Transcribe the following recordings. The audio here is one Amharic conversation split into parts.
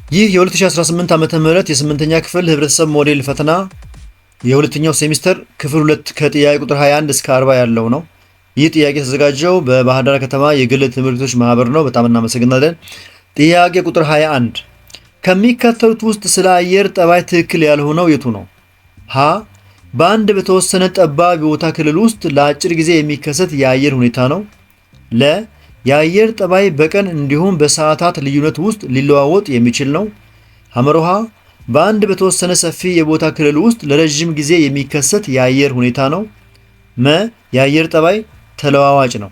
ይህ የ2018 ዓመተ ምህረት የስምንተኛ ክፍል ህብረተሰብ ሞዴል ፈተና የሁለተኛው ሴሚስተር ክፍል 2 ከጥያቄ ቁጥር 21 እስከ 40 ያለው ነው። ይህ ጥያቄ የተዘጋጀው በባህር ዳር ከተማ የግል ትምህርት ቤቶች ማህበር ነው። በጣም እናመሰግናለን። ጥያቄ ቁጥር 21 ከሚከተሉት ውስጥ ስለ አየር ጠባይ ትክክል ያልሆነው የቱ ነው? ሀ በአንድ በተወሰነ ጠባብ የቦታ ክልል ውስጥ ለአጭር ጊዜ የሚከሰት የአየር ሁኔታ ነው። ለ የአየር ጠባይ በቀን እንዲሁም በሰዓታት ልዩነት ውስጥ ሊለዋወጥ የሚችል ነው። ሐመሮሃ በአንድ በተወሰነ ሰፊ የቦታ ክልል ውስጥ ለረጅም ጊዜ የሚከሰት የአየር ሁኔታ ነው። መ የአየር ጠባይ ተለዋዋጭ ነው።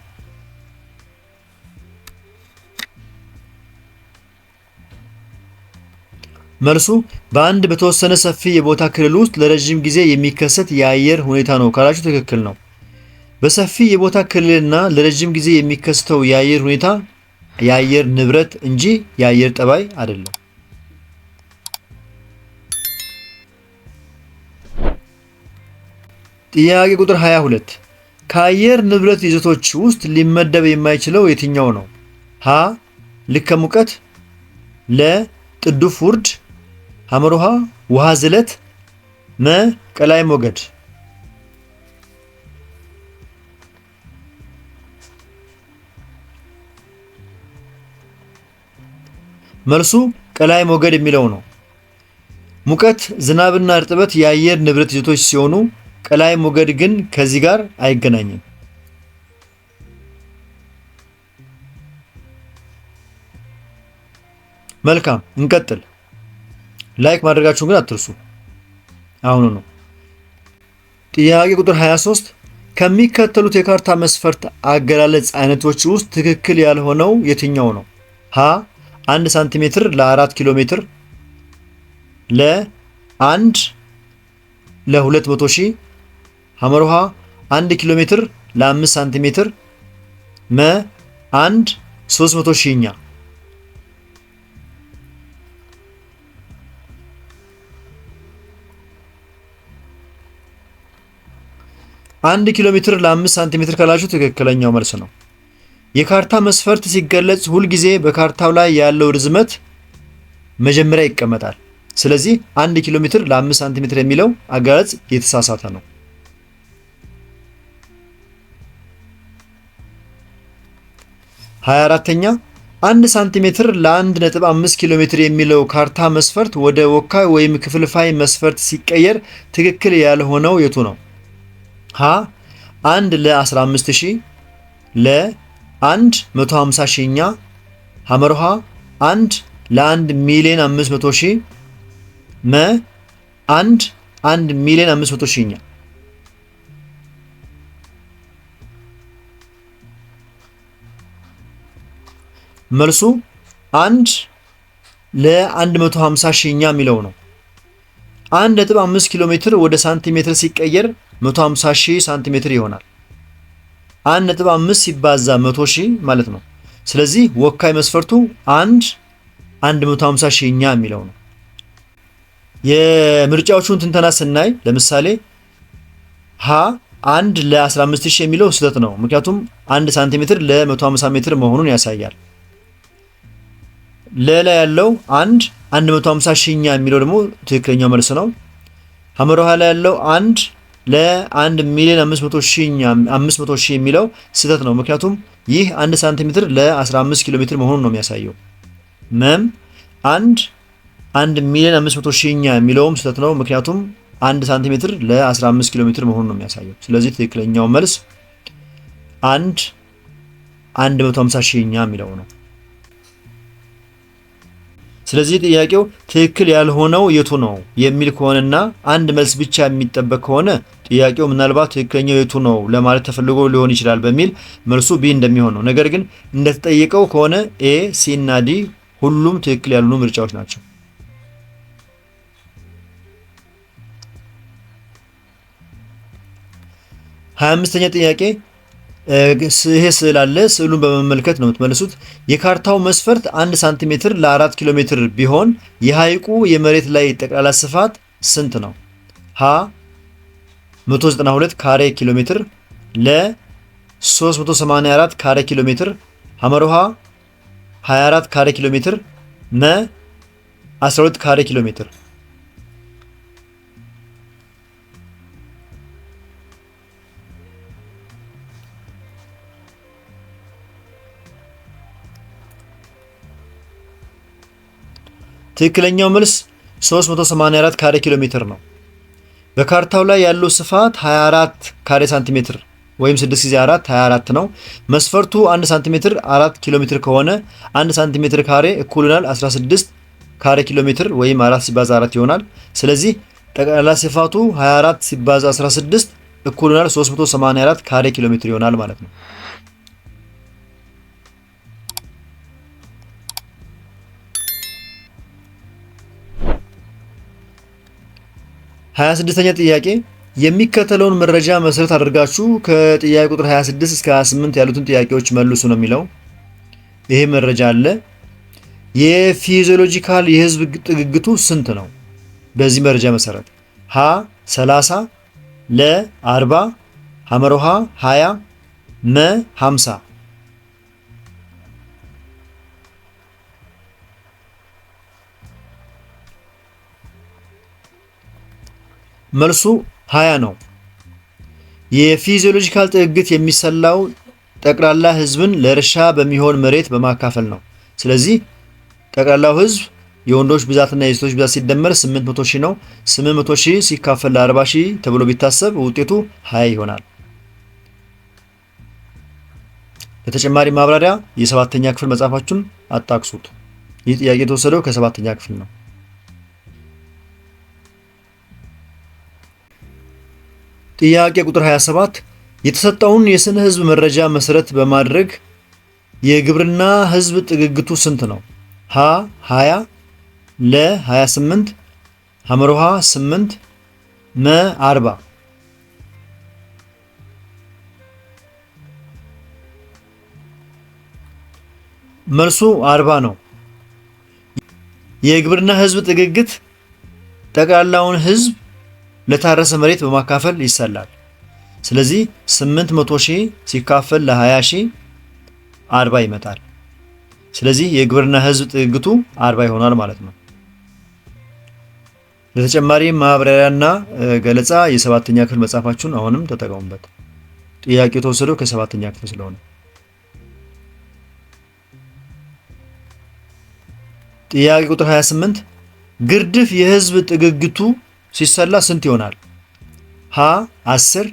መልሱ በአንድ በተወሰነ ሰፊ የቦታ ክልል ውስጥ ለረጅም ጊዜ የሚከሰት የአየር ሁኔታ ነው ካላችሁ ትክክል ነው። በሰፊ የቦታ ክልልና ለረጅም ጊዜ የሚከሰተው የአየር ሁኔታ የአየር ንብረት እንጂ የአየር ጠባይ አይደለም። ጥያቄ ቁጥር 22 ከአየር ንብረት ይዘቶች ውስጥ ሊመደብ የማይችለው የትኛው ነው? ሀ ልከ ሙቀት፣ ለ ጥዱፍ ውርድ፣ ሐመሮሃ ውሃ ዝለት፣ መ ቀላይ ሞገድ። መልሱ ቀላይ ሞገድ የሚለው ነው። ሙቀት፣ ዝናብና እርጥበት የአየር ንብረት ይዘቶች ሲሆኑ ቀላይ ሞገድ ግን ከዚህ ጋር አይገናኝም። መልካም እንቀጥል። ላይክ ማድረጋችሁን ግን አትርሱ። አሁኑ ነው። ጥያቄ ቁጥር 23 ከሚከተሉት የካርታ መስፈርት አገላለጽ አይነቶች ውስጥ ትክክል ያልሆነው የትኛው ነው? ሀ 1 ሳንቲሜትር ለ4 ኪሎ ሜትር፣ ለ 1 ለ200 ሺህ፣ ሐመሮሃ 1 ኪሎ ሜትር ለ5 ሳንቲሜትር፣ መ 1 300 ሺህኛ። 1 ኪሎ ሜትር ለ5 ሳንቲሜትር ካላችሁ ትክክለኛው መልስ ነው። የካርታ መስፈርት ሲገለጽ ሁልጊዜ በካርታው ላይ ያለው ርዝመት መጀመሪያ ይቀመጣል። ስለዚህ 1 ኪሎ ሜትር ለ5 ሳንቲሜትር የሚለው አገላለጽ የተሳሳተ ነው። 24ኛ 1 ሳንቲሜትር ለ1.5 ኪሎ ሜትር የሚለው ካርታ መስፈርት ወደ ወካይ ወይም ክፍልፋይ መስፈርት ሲቀየር ትክክል ያልሆነው የቱ ነው? ሀ 1 ለ15000፣ ለ 1 150 ሺህኛ፣ ሐመርሃ 1 ለ1 ሚሊዮን 500 ሺህ፣ መ 1 ሚሊዮን 500 ሺህኛ። መልሱ 1 ለ150 ሺህኛ የሚለው ነው። 1.5 ኪሎ ሜትር ወደ ሳንቲሜትር ሲቀየር 150 ሺህ ሳንቲሜትር ይሆናል። 1.5 ሲባዛ 100 ሺህ ማለት ነው። ስለዚህ ወካይ መስፈርቱ 150 ሺህኛ የሚለው ነው። የምርጫዎቹን ትንተና ስናይ ለምሳሌ ሀ 1 ለ15000 የሚለው ስህተት ነው። ምክንያቱም 1 ሳንቲሜትር ለ150 ሜትር መሆኑን ያሳያል። ለላ ያለው 150 ሺህኛ የሚለው ደግሞ ትክክለኛው መልስ ነው። ሐመሮሃ ላይ ያለው 1 ለ1 ሚሊዮን 500 ሺህ የሚለው ስህተት ነው። ምክንያቱም ይህ 1 ሳንቲሜትር ለ15 ኪሎ ሜትር መሆኑን ነው የሚያሳየው። መም 1 ሚሊዮን 500 ሺህኛ የሚለውም ስህተት ነው። ምክንያቱም 1 ሳንቲሜትር ለ15 ኪሎ ሜትር መሆኑን ነው የሚያሳየው። ስለዚህ ትክክለኛው መልስ 150 ሺህኛ የሚለው ነው። ስለዚህ ጥያቄው ትክክል ያልሆነው የቱ ነው የሚል ከሆነና አንድ መልስ ብቻ የሚጠበቅ ከሆነ ጥያቄው ምናልባት ትክክለኛው የቱ ነው ለማለት ተፈልጎ ሊሆን ይችላል በሚል መልሱ ቢ እንደሚሆን ነው። ነገር ግን እንደተጠየቀው ከሆነ ኤ፣ ሲ እና ዲ ሁሉም ትክክል ያልሆኑ ምርጫዎች ናቸው። 25ኛ ጥያቄ ይሄ ስዕል አለ። ስዕሉን በመመልከት ነው የምትመልሱት። የካርታው መስፈርት 1 ሳንቲሜትር ለ4 ኪሎ ሜትር ቢሆን የሐይቁ የመሬት ላይ ጠቅላላ ስፋት ስንት ነው? ሀ 192 ካሬ ኪሎ ሜትር፣ ለ 384 ካሬ ኪሎ ሜትር፣ ሐመርሃ 24 ካሬ ኪሎ ሜትር፣ መ 12 ካሬ ኪሎ ሜትር። ትክክለኛው መልስ 384 ካሬ ኪሎ ሜትር ነው። በካርታው ላይ ያለው ስፋት 24 ካሬ ሳንቲሜትር ወይም 6 ጊዜ 4 24 ነው። መስፈርቱ 1 ሳንቲሜትር 4 ኪሎ ሜትር ከሆነ 1 ሳንቲሜትር ካሬ እኩል ይሆናል 16 ካሬ ኪሎ ሜትር ወይም 4 ሲባዛ 4 ይሆናል። ስለዚህ ጠቅላላ ስፋቱ 24 ሲባዛ 16 እኩል ይሆናል 384 ካሬ ኪሎ ሜትር ይሆናል ማለት ነው። 26ኛ ጥያቄ የሚከተለውን መረጃ መሰረት አድርጋችሁ ከጥያቄ ቁጥር 26 እስከ 28 ያሉትን ጥያቄዎች መልሱ ነው የሚለው። ይሄ መረጃ አለ። የፊዚዮሎጂካል የህዝብ ጥግግቱ ስንት ነው? በዚህ መረጃ መሰረት ሀ 30፣ ለ 40፣ ሐመሮሃ 20፣ መ 50። መልሱ 20 ነው። የፊዚዮሎጂካል ጥግግት የሚሰላው ጠቅላላ ህዝብን ለእርሻ በሚሆን መሬት በማካፈል ነው። ስለዚህ ጠቅላላው ህዝብ የወንዶች ብዛትና የሴቶች ብዛት ሲደመር 800 ሺህ ነው። 800 ሺህ ሲካፈል ለ40 ሺህ ተብሎ ቢታሰብ ውጤቱ 20 ይሆናል። ለተጨማሪ ማብራሪያ የሰባተኛ ክፍል መጽሐፋችሁን አጣቅሱት። ይህ ጥያቄ የተወሰደው ከሰባተኛ ክፍል ነው። ጥያቄ ቁጥር 27 የተሰጠውን የስነ ህዝብ መረጃ መሰረት በማድረግ የግብርና ህዝብ ጥግግቱ ስንት ነው? ሀ 20፣ ለ 28፣ ሐመሮሃ 8፣ መ 40። መልሱ 40 ነው። የግብርና ህዝብ ጥግግት ጠቅላላውን ህዝብ ለታረሰ መሬት በማካፈል ይሰላል። ስለዚህ 800 ሺህ ሲካፈል ለ20 ሺህ 40 ይመጣል። ስለዚህ የግብርና ህዝብ ጥግግቱ 40 ይሆናል ማለት ነው። ለተጨማሪ ማብራሪያና ገለጻ የሰባተኛ ክፍል መጽሐፋችሁን አሁንም ተጠቀሙበት። ጥያቄው የተወሰደው ከሰባተኛ ክፍል ስለሆነ። ጥያቄ ቁጥር 28 ግርድፍ የህዝብ ጥግግቱ ሲሰላ ስንት ይሆናል? ሀ 10፣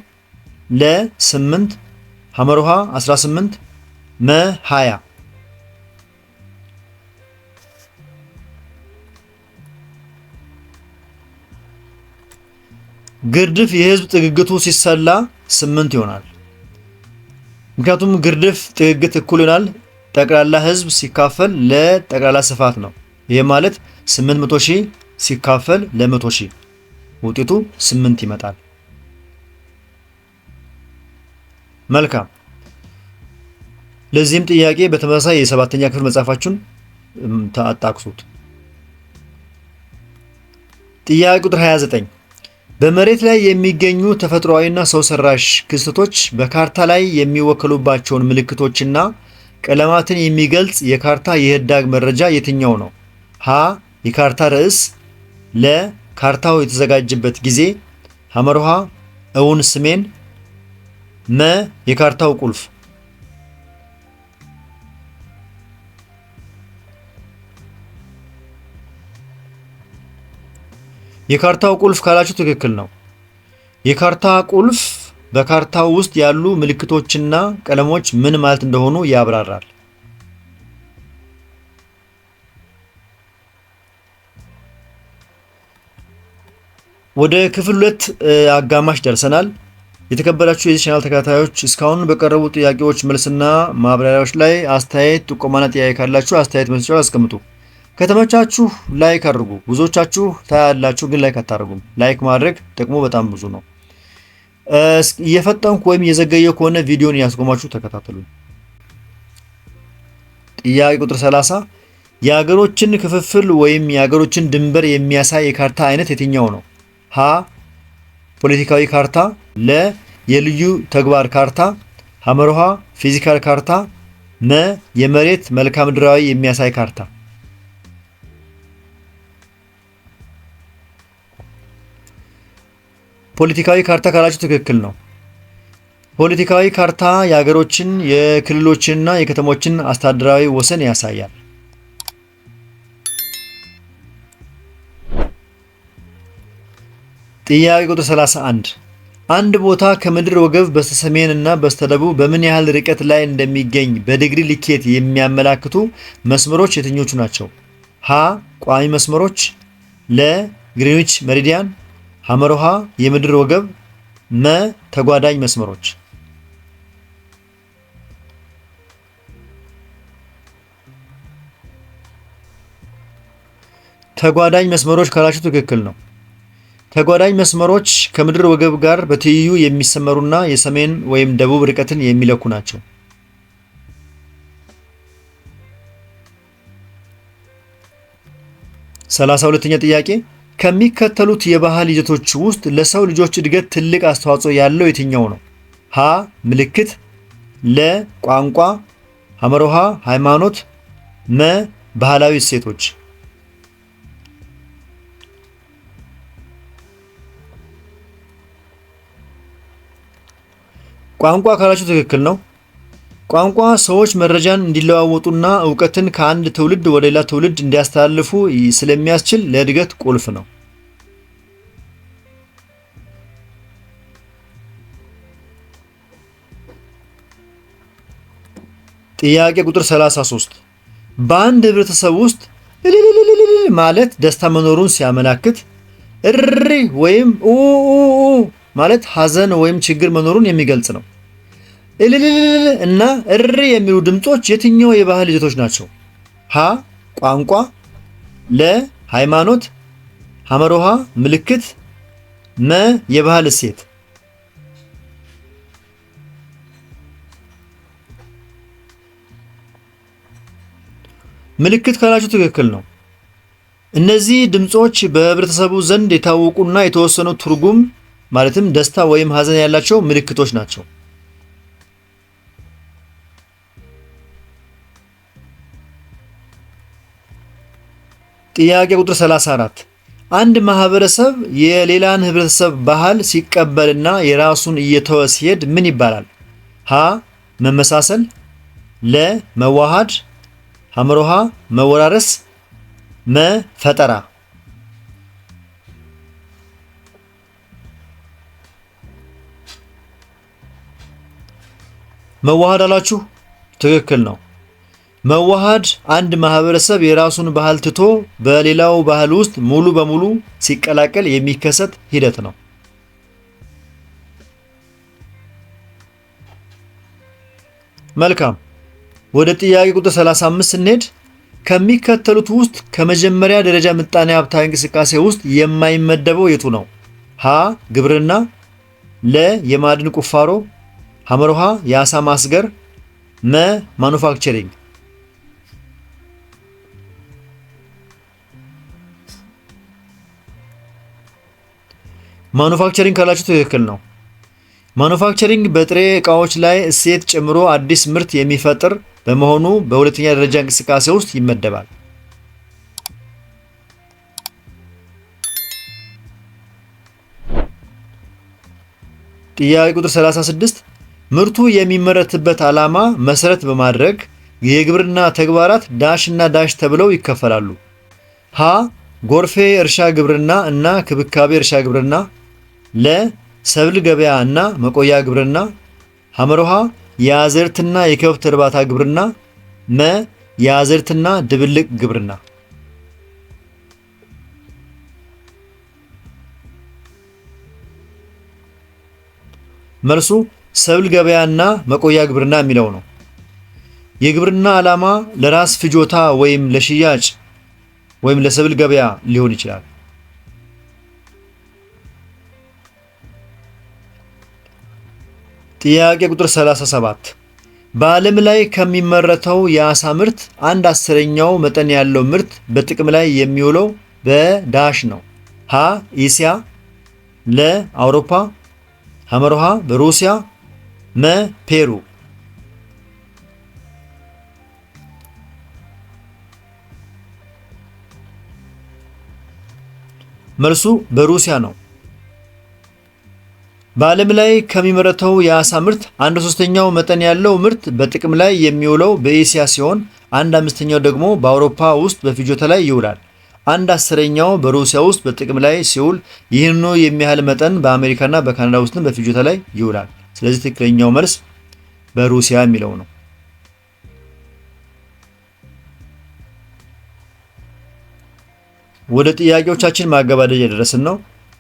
ለ 8፣ ሐመሮሃ 18፣ መ 20። ግርድፍ የህዝብ ጥግግቱ ሲሰላ 8 ይሆናል። ምክንያቱም ግርድፍ ጥግግት እኩል ይሆናል ጠቅላላ ህዝብ ሲካፈል ለጠቅላላ ስፋት ነው። ይሄ ማለት 800 ሺህ ሲካፈል ለ100 ሺህ ውጤቱ 8 ይመጣል። መልካም። ለዚህም ጥያቄ በተመሳሳይ የሰባተኛ ክፍል መጽሐፋችሁን አጣቅሱት። ጥያቄ ቁጥር 29 በመሬት ላይ የሚገኙ ተፈጥሯዊና ሰው ሰራሽ ክስተቶች በካርታ ላይ የሚወከሉባቸውን ምልክቶችና ቀለማትን የሚገልጽ የካርታ የህዳግ መረጃ የትኛው ነው? ሀ የካርታ ርዕስ፣ ለ ካርታው የተዘጋጀበት ጊዜ፣ ሐመሮሃ እውን ስሜን፣ መ የካርታው ቁልፍ። የካርታው ቁልፍ ካላችሁ ትክክል ነው። የካርታ ቁልፍ በካርታው ውስጥ ያሉ ምልክቶችና ቀለሞች ምን ማለት እንደሆኑ ያብራራል። ወደ ክፍል 2 አጋማሽ ደርሰናል። የተከበራችሁ የዚህ ቻናል ተከታታዮች እስካሁን በቀረቡ ጥያቄዎች መልስና ማብራሪያዎች ላይ አስተያየት፣ ጥቆማና ጥያቄ ካላችሁ አስተያየት መስጫው አስቀምጡ። ከተመቻችሁ ላይክ አድርጉ። ብዙዎቻችሁ ታያላችሁ ግን ላይክ አታደርጉም። ላይክ ማድረግ ጥቅሙ በጣም ብዙ ነው። እየፈጠንኩ ወይም እየዘገየው ከሆነ ቪዲዮን ያስቆማችሁ ተከታተሉ። ጥያቄ ቁጥር 30 የሀገሮችን ክፍፍል ወይም የሀገሮችን ድንበር የሚያሳይ የካርታ አይነት የትኛው ነው? ሀ ፖለቲካዊ ካርታ፣ ለ የልዩ ተግባር ካርታ፣ ሐመሮሃ ፊዚካል ካርታ፣ መ የመሬት መልክዓ ምድራዊ የሚያሳይ ካርታ። ፖለቲካዊ ካርታ ካላችሁ ትክክል ነው። ፖለቲካዊ ካርታ የሀገሮችን የክልሎችንና የከተሞችን አስተዳደራዊ ወሰን ያሳያል። ጥያቄ ቁጥር 31 አንድ ቦታ ከምድር ወገብ በስተሰሜን እና በስተደቡብ በምን ያህል ርቀት ላይ እንደሚገኝ በዲግሪ ልኬት የሚያመላክቱ መስመሮች የትኞቹ ናቸው? ሀ ቋሚ መስመሮች፣ ለ ግሪንዊች መሪዲያን፣ ሐመሮሃ የምድር ወገብ፣ መ ተጓዳኝ መስመሮች። ተጓዳኝ መስመሮች ካላችሁ ትክክል ነው። ተጓዳኝ መስመሮች ከምድር ወገብ ጋር በትይዩ የሚሰመሩና የሰሜን ወይም ደቡብ ርቀትን የሚለኩ ናቸው። ሰላሳ ሁለተኛ ጥያቄ ከሚከተሉት የባህል ይዘቶች ውስጥ ለሰው ልጆች እድገት ትልቅ አስተዋጽኦ ያለው የትኛው ነው? ሀ ምልክት፣ ለ ቋንቋ፣ ሐመሮሃ ሃይማኖት፣ መ ባህላዊ እሴቶች። ቋንቋ ካላችሁ ትክክል ነው። ቋንቋ ሰዎች መረጃን እንዲለዋወጡና እውቀትን ከአንድ ትውልድ ወደ ሌላ ትውልድ እንዲያስተላልፉ ስለሚያስችል ለእድገት ቁልፍ ነው። ጥያቄ ቁጥር 33 በአንድ ህብረተሰብ ውስጥ እልልልልል ማለት ደስታ መኖሩን ሲያመላክት፣ እሪ ወይም ኡ ማለት ሐዘን ወይም ችግር መኖሩን የሚገልጽ ነው። እልልልል እና እሪ የሚሉ ድምጾች የትኛው የባህል ይዘቶች ናቸው? ሀ ቋንቋ፣ ለ ሃይማኖት፣ ሐመሮሃ ምልክት፣ መ የባህል እሴት። ምልክት ካላችሁ ትክክል ነው። እነዚህ ድምጾች በህብረተሰቡ ዘንድ የታወቁና የተወሰኑ ትርጉም ማለትም ደስታ ወይም ሐዘን ያላቸው ምልክቶች ናቸው። ጥያቄ ቁጥር 34 አንድ ማህበረሰብ የሌላን ህብረተሰብ ባህል ሲቀበልና የራሱን እየተወ ሲሄድ ምን ይባላል? ሀ መመሳሰል፣ ለ መዋሃድ፣ ሐመሮሃ መወራረስ፣ መ ፈጠራ። መዋሃድ አላችሁ? ትክክል ነው። መዋሃድ አንድ ማህበረሰብ የራሱን ባህል ትቶ በሌላው ባህል ውስጥ ሙሉ በሙሉ ሲቀላቀል የሚከሰት ሂደት ነው። መልካም። ወደ ጥያቄ ቁጥር 35 ስንሄድ ከሚከተሉት ውስጥ ከመጀመሪያ ደረጃ ምጣኔ ሀብታዊ እንቅስቃሴ ውስጥ የማይመደበው የቱ ነው? ሀ ግብርና፣ ለ የማዕድን ቁፋሮ፣ ሐመሮሃ የአሳ ማስገር፣ መ ማኑፋክቸሪንግ። ማኑፋክቸሪንግ ካላችሁ ትክክል ነው። ማኑፋክቸሪንግ በጥሬ ዕቃዎች ላይ እሴት ጨምሮ አዲስ ምርት የሚፈጥር በመሆኑ በሁለተኛ ደረጃ እንቅስቃሴ ውስጥ ይመደባል። ጥያቄ ቁጥር 36 ምርቱ የሚመረትበት ዓላማ መሰረት በማድረግ የግብርና ተግባራት ዳሽ እና ዳሽ ተብለው ይከፈላሉ። ሀ ጎርፌ እርሻ ግብርና እና ክብካቤ እርሻ ግብርና፣ ለ ሰብል ገበያ እና መቆያ ግብርና፣ ሐመሮሃ የአዝርዕትና የከብት እርባታ ግብርና፣ መ የአዝርዕትና ድብልቅ ግብርና። መልሱ ሰብል ገበያና መቆያ ግብርና የሚለው ነው። የግብርና ዓላማ ለራስ ፍጆታ ወይም ለሽያጭ ወይም ለሰብል ገበያ ሊሆን ይችላል። ጥያቄ ቁጥር 37 በዓለም ላይ ከሚመረተው የአሳ ምርት 1/10ኛው መጠን ያለው ምርት በጥቅም ላይ የሚውለው በዳሽ ነው። ሀ እስያ፣ ለ አውሮፓ፣ ሐመሮሃ በሩሲያ፣ መ ፔሩ። መልሱ በሩሲያ ነው። በዓለም ላይ ከሚመረተው የዓሳ ምርት 1/3 መጠን ያለው ምርት በጥቅም ላይ የሚውለው በኤስያ ሲሆን 1/5 ደግሞ በአውሮፓ ውስጥ በፍጆታ ላይ ይውላል። 1/10 በሩሲያ ውስጥ በጥቅም ላይ ሲውል ይህንኑ የሚያህል መጠን በአሜሪካና በካናዳ ውስጥም በፍጆታ ላይ ይውላል። ስለዚህ ትክክለኛው መልስ በሩሲያ የሚለው ነው። ወደ ጥያቄዎቻችን ማገባደጃ የደረስን ነው።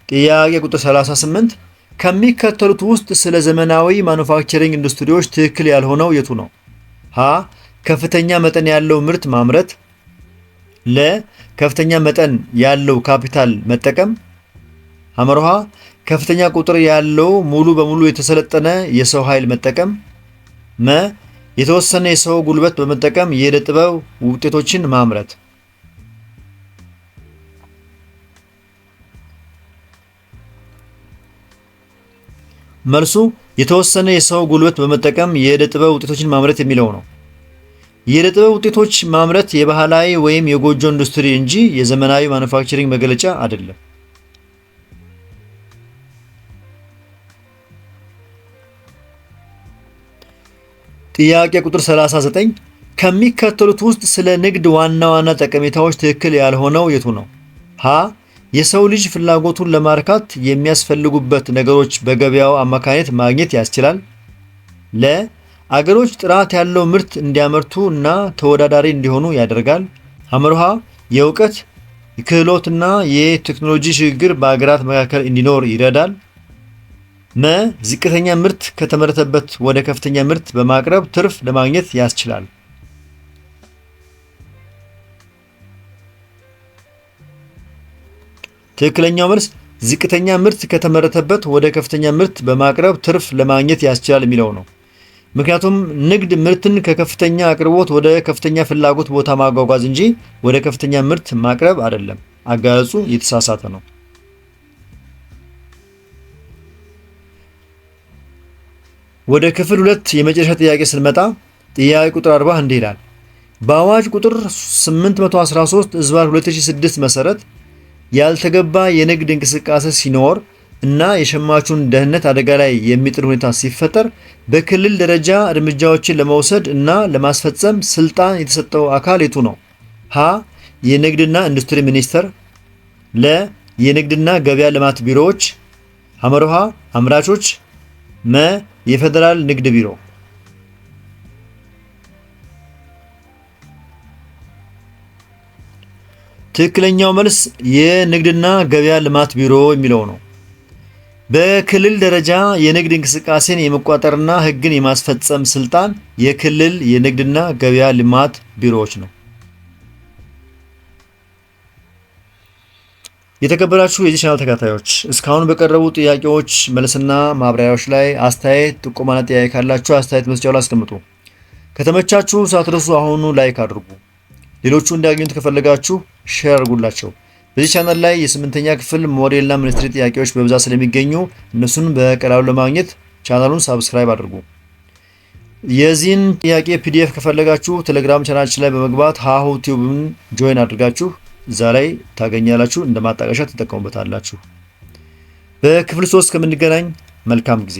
ጥያቄ ቁጥር 38 ከሚከተሉት ውስጥ ስለ ዘመናዊ ማኑፋክቸሪንግ ኢንዱስትሪዎች ትክክል ያልሆነው የቱ ነው? ሀ ከፍተኛ መጠን ያለው ምርት ማምረት፣ ለ ከፍተኛ መጠን ያለው ካፒታል መጠቀም፣ ሐመርሃ ከፍተኛ ቁጥር ያለው ሙሉ በሙሉ የተሰለጠነ የሰው ኃይል መጠቀም፣ መ የተወሰነ የሰው ጉልበት በመጠቀም የዕደ ጥበብ ውጤቶችን ማምረት። መልሱ የተወሰነ የሰው ጉልበት በመጠቀም የዕደ ጥበብ ውጤቶችን ማምረት የሚለው ነው። የዕደ ጥበብ ውጤቶች ማምረት የባህላዊ ወይም የጎጆ ኢንዱስትሪ እንጂ የዘመናዊ ማኑፋክቸሪንግ መገለጫ አይደለም። ጥያቄ ቁጥር 39 ከሚከተሉት ውስጥ ስለ ንግድ ዋና ዋና ጠቀሜታዎች ትክክል ያልሆነው የቱ ነው? ሀ የሰው ልጅ ፍላጎቱን ለማርካት የሚያስፈልጉበት ነገሮች በገበያው አማካኝነት ማግኘት ያስችላል። ለ አገሮች ጥራት ያለው ምርት እንዲያመርቱ እና ተወዳዳሪ እንዲሆኑ ያደርጋል። ሐመርሃ የእውቀት የክህሎትና የቴክኖሎጂ ሽግግር በአገራት መካከል እንዲኖር ይረዳል። መ ዝቅተኛ ምርት ከተመረተበት ወደ ከፍተኛ ምርት በማቅረብ ትርፍ ለማግኘት ያስችላል። ትክክለኛው መልስ ዝቅተኛ ምርት ከተመረተበት ወደ ከፍተኛ ምርት በማቅረብ ትርፍ ለማግኘት ያስችላል የሚለው ነው። ምክንያቱም ንግድ ምርትን ከከፍተኛ አቅርቦት ወደ ከፍተኛ ፍላጎት ቦታ ማጓጓዝ እንጂ ወደ ከፍተኛ ምርት ማቅረብ አይደለም። አገላለጹ የተሳሳተ ነው። ወደ ክፍል 2 የመጨረሻ ጥያቄ ስንመጣ ጥያቄ ቁጥር 40 እንዲህ ይላል። በአዋጅ ቁጥር 813/2006 መሰረት ያልተገባ የንግድ እንቅስቃሴ ሲኖር እና የሸማቹን ደህንነት አደጋ ላይ የሚጥል ሁኔታ ሲፈጠር በክልል ደረጃ እርምጃዎችን ለመውሰድ እና ለማስፈጸም ስልጣን የተሰጠው አካል የቱ ነው? ሀ የንግድና ኢንዱስትሪ ሚኒስቴር፣ ለ የንግድና ገበያ ልማት ቢሮዎች፣ ሐመርሃ አምራቾች፣ መ የፌዴራል ንግድ ቢሮ። ትክክለኛው መልስ የንግድና ገበያ ልማት ቢሮ የሚለው ነው። በክልል ደረጃ የንግድ እንቅስቃሴን የመቆጣጠርና ሕግን የማስፈጸም ስልጣን የክልል የንግድና ገበያ ልማት ቢሮዎች ነው። የተከበራችሁ የዚህ ቻናል ተከታታዮች እስካሁን በቀረቡ ጥያቄዎች መልስና ማብራሪያዎች ላይ አስተያየት፣ ጥቆማና ጥያቄ ካላችሁ አስተያየት መስጫው ላይ አስቀምጡ። ከተመቻችሁ ሳትረሱ አሁኑ ላይክ አድርጉ። ሌሎቹ እንዲያገኙት ከፈለጋችሁ ሼር አድርጉላቸው። በዚህ ቻናል ላይ የ8ኛ ክፍል ሞዴልና ሚኒስትሪ ጥያቄዎች በብዛት ስለሚገኙ እነሱን በቀላሉ ለማግኘት ቻናሉን ሳብስክራይብ አድርጉ። የዚህን ጥያቄ ፒዲኤፍ ከፈለጋችሁ ቴሌግራም ቻናላችን ላይ በመግባት ሃሁ ቲዩብን ጆይን አድርጋችሁ እዛ ላይ ታገኛላችሁ። እንደ ማጣቀሻ ትጠቀሙበታላችሁ። በክፍል 3 ከምንገናኝ መልካም ጊዜ